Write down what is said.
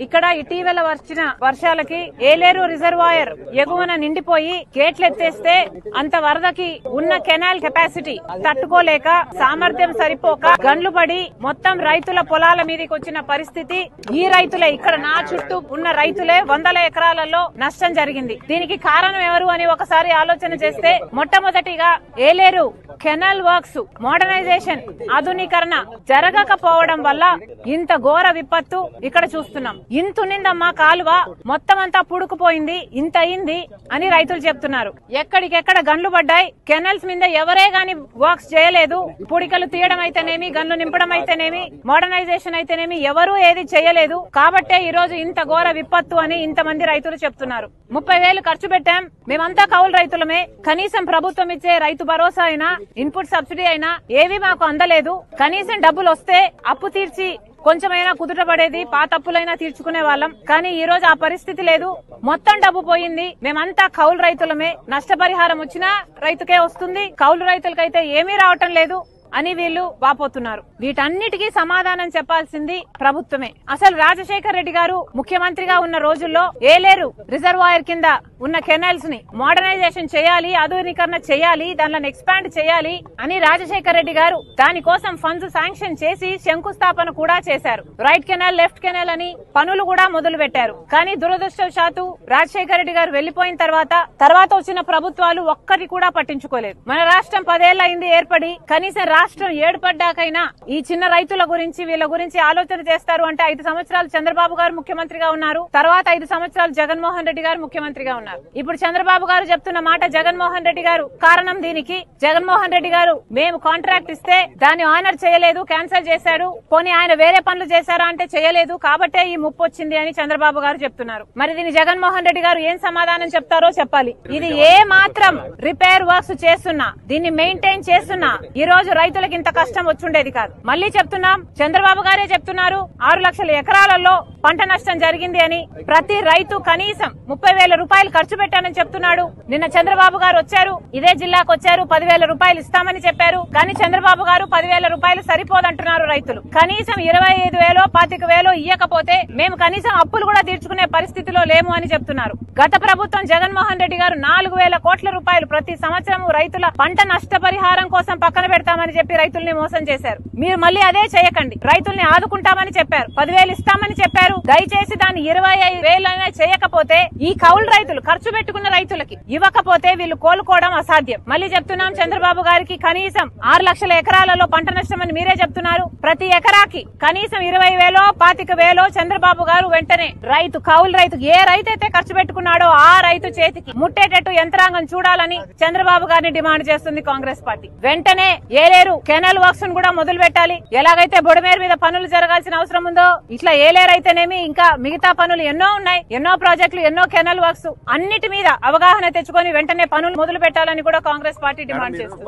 ఇక్కడ ఇటీవల వచ్చిన వర్షాలకి ఏలేరు రిజర్వాయర్ ఎగువన నిండిపోయి గేట్లు ఎత్తేస్తే అంత వరదకి ఉన్న కెనాల్ కెపాసిటీ తట్టుకోలేక సామర్థ్యం సరిపోక గండ్లు పడి మొత్తం రైతుల పొలాల మీదకి వచ్చిన పరిస్థితి. ఈ రైతులే, ఇక్కడ నా చుట్టూ ఉన్న రైతులే వందల ఎకరాలలో నష్టం జరిగింది. దీనికి కారణం ఎవరు అని ఒకసారి ఆలోచన చేస్తే మొట్టమొదటిగా ఏలేరు కెనాల్ వర్క్స్ మోడర్నైజేషన్ ఆధునీకరణ జరగకపోవడం వల్ల ఇంత ఘోర విపత్తు ఇక్కడ చూస్తున్నాం. ఇంతునిందమ్మా కాలువ మొత్తం అంతా పుడుకుపోయింది, ఇంత అయింది అని రైతులు చెప్తున్నారు. ఎక్కడికెక్కడ గన్లు పడ్డాయి. కెనాల్స్ మీద ఎవరే గాని వర్క్స్ చేయలేదు. పుడికలు తీయడం అయితేనేమి, గన్లు నింపడం అయితేనేమి, మోడర్నైజేషన్ అయితేనేమి ఎవరూ ఏది చేయలేదు. కాబట్టే ఈ రోజు ఇంత ఘోర విపత్తు అని ఇంతమంది రైతులు చెప్తున్నారు. 30,000 ఖర్చు పెట్టాం, మేమంతా కౌలు రైతులమే, కనీసం ప్రభుత్వం ఇచ్చే రైతు భరోసా అయినా ఇన్పుట్ సబ్సిడీ అయినా ఏవి మాకు అందలేదు. కనీసం డబ్బులు వస్తే అప్పు తీర్చి కొంచెమైనా కుదుట పడేది, పాత అప్పులైనా తీర్చుకునే వాళ్ళం. కానీ ఈ రోజు ఆ పరిస్థితి లేదు. మొత్తం డబ్బు పోయింది. మేమంతా కౌలు రైతులమే, నష్టపరిహారం వచ్చినా రైతుకే వస్తుంది, కౌలు రైతులకైతే ఏమీ రావటం లేదు అని వీళ్ళు వాపోతున్నారు. వీటన్నిటికీ సమాధానం చెప్పాల్సింది ప్రభుత్వమే. అసలు రాజశేఖర్ రెడ్డి గారు ముఖ్యమంత్రిగా ఉన్న రోజుల్లో ఏలేరు రిజర్వాయర్ కింద ఉన్న కెనాల్స్ ని మోడర్నైజేషన్ చేయాలి, ఆధునీకరణ చేయాలి, దానిని ఎక్స్పాండ్ చేయాలి అని రాజశేఖర్ రెడ్డి గారు దానికోసం ఫండ్స్ శాంక్షన్ చేసి శంకుస్థాపన కూడా చేశారు. రైట్ కెనాల్, లెఫ్ట్ కెనాల్ అని పనులు కూడా మొదలు పెట్టారు. కానీ దురదృష్టవశాత్తు రాజశేఖర్ రెడ్డి గారు వెళ్లిపోయిన తర్వాత వచ్చిన ప్రభుత్వాలు ఒక్కటి కూడా పట్టించుకోలేదు. మన రాష్ట్రం 10 ఏళ్ల అయింది ఏర్పడి, కనీసం రాష్ట్రం ఏర్పడ్డాకైనా ఈ చిన్న రైతుల గురించి వీళ్ళ గురించి ఆలోచన చేస్తారు అంటే 5 సంవత్సరాలు చంద్రబాబు గారు ముఖ్యమంత్రిగా ఉన్నారు. తర్వాత 5 సంవత్సరాలు జగన్మోహన్ రెడ్డి గారు ముఖ్యమంత్రిగా ఉన్నారు. ఇప్పుడు చంద్రబాబు గారు చెప్తున్న మాట జగన్మోహన్ రెడ్డి గారు కారణం. దీనికి జగన్మోహన్ రెడ్డి గారు మేము కాంట్రాక్ట్ ఇస్తే దాన్ని ఆనర్ చేయలేదు, క్యాన్సిల్ చేశాడు. పోనీ ఆయన వేరే పనులు చేశారా అంటే చేయలేదు, కాబట్టే ఈ ముప్పు వచ్చింది అని చంద్రబాబు గారు చెప్తున్నారు. మరి దీన్ని జగన్మోహన్ రెడ్డి గారు ఏం సమాధానం చెప్తారో చెప్పాలి. ఇది ఏ మాత్రం రిపేర్ వర్క్స్ చేస్తున్నా, దీన్ని మెయింటైన్ చేస్తున్నా ఈ రోజు రైతులకు ఇంత కష్టం వచ్చుండేది కాదు. మళ్లీ చెప్తున్నాం, చంద్రబాబు గారే చెప్తున్నారు 6 లక్షల ఎకరాలలో పంట నష్టం జరిగింది అని. ప్రతి రైతు కనీసం 30,000 రూపాయలు ఖర్చు పెట్టానని చెప్తున్నాడు. నిన్న చంద్రబాబు గారు వచ్చారు, ఇదే జిల్లాకు వచ్చారు, 10,000 రూపాయలు ఇస్తామని చెప్పారు. కానీ చంద్రబాబు గారు 10,000 రూపాయలు సరిపోదంటున్నారు రైతులు. కనీసం 25,000 25,000 ఇయ్యకపోతే మేము కనీసం అప్పులు కూడా తీర్చుకునే పరిస్థితిలో లేము అని చెప్తున్నారు. గత ప్రభుత్వం జగన్మోహన్ రెడ్డి గారు 4,000 కోట్ల రూపాయలు ప్రతి సంవత్సరం రైతుల పంట నష్టపరిహారం కోసం పక్కన పెడతామని చెప్పి రైతుల్ని మోసం చేశారు. మీరు మళ్ళీ అదే చేయకండి. రైతుల్ని ఆదుకుంటామని చెప్పారు, 10,000 ఇస్తామని చెప్పారు. దయచేసి దాన్ని 25,000 చేయకపోతే ఈ కౌలు రైతులు ఖర్చు పెట్టుకున్న రైతులకి ఇవ్వకపోతే వీళ్ళు కోలుకోవడం అసాధ్యం. మళ్ళీ చెప్తున్నాం, చంద్రబాబు గారికి కనీసం 6 లక్షల ఎకరాలలో పంట నష్టం అని మీరే చెప్తున్నారు. ప్రతి ఎకరాకి కనీసం 20,000 25,000 చంద్రబాబు గారు వెంటనే కౌలు రైతు ఏ రైతు అయితే ఖర్చు పెట్టుకున్నాడో ఆ రైతు చేతికి ముట్టేటట్టు యంత్రాంగం చూడాలని చంద్రబాబు గారిని డిమాండ్ చేస్తుంది కాంగ్రెస్ పార్టీ. వెంటనే ఏలేరు కెనాల్ వర్క్స్ కూడా మొదలు పెట్టాలి. ఎలాగైతే బొడమేరు మీద పనులు జరగాల్సిన అవసరం ఉందో ఇట్లా ఏలేరు అయితేనేమి ఇంకా మిగతా పనులు ఎన్నో ఉన్నాయి, ఎన్నో ప్రాజెక్టులు, ఎన్నో కెనాల్ వర్క్స్ అన్నిటి మీద అవగాహన తెచ్చుకొని వెంటనే పనులు మొదలు పెట్టాలని కూడా కాంగ్రెస్ పార్టీ డిమాండ్ చేస్తుంది.